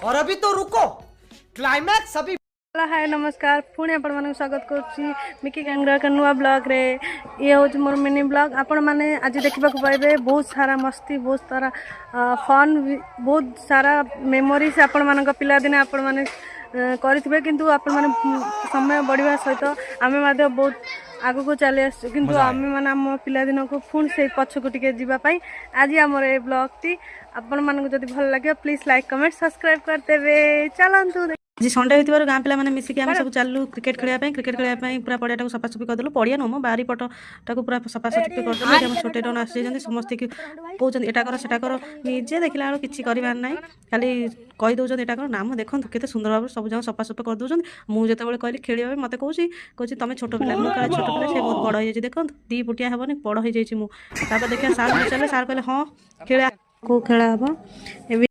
और अभी तो रुको, क्लाइमैक्स अभी। हाय नमस्कार पुणी आपण मानक स्वागत करुच्ची मिकी कांगरा का नुआ ब्लॉग रे। ये हूँ मोर मिनी ब्लॉग। आपण माने आज देखा पाइबे बहुत सारा मस्ती, बहुत सारा फन, बहुत सारा मेमोरीज आपण मानक पिला दिने आपण माने करिथिबे। किंतु आपण माने समय बढ़िया सहित आमे मादे बहुत आगु को चली आस, किंतु आमे माने हम पिला दिन को पुणी से पछ को टिके जीवा पई आज हमर ए ब्लॉग टी आपण मानक जदी भल लागे प्लीज लाइक कमेंट सब्सक्राइब करतेबे। चलंतु जी संडे होइतिबार गाँ पिला माने मिसिक आमे सब चालू क्रिकेट खेलिया पूरा पड़िया सफासफी करदेलु। पड़िया नुह बारी पटटा पूरा सफासफी करदेलु। हम छोटे डन आसी समस्त कहते एटा कर सेटा कर, निजे देखला बेलू किसी करार ना, खाली कही दौरान एटा कर नाम देखो केते सुंदर भाव सब जगह सफासफी कर दौरान। मुझे कहली खेलिया मत कौन तुम छोट पिला मुझे छोट पिला से बहुत बड़ हो देखो 2 फुटिया हेनी बड़ हो देखिए सार पचारे सार कहले हाँ खेला को खेला हम।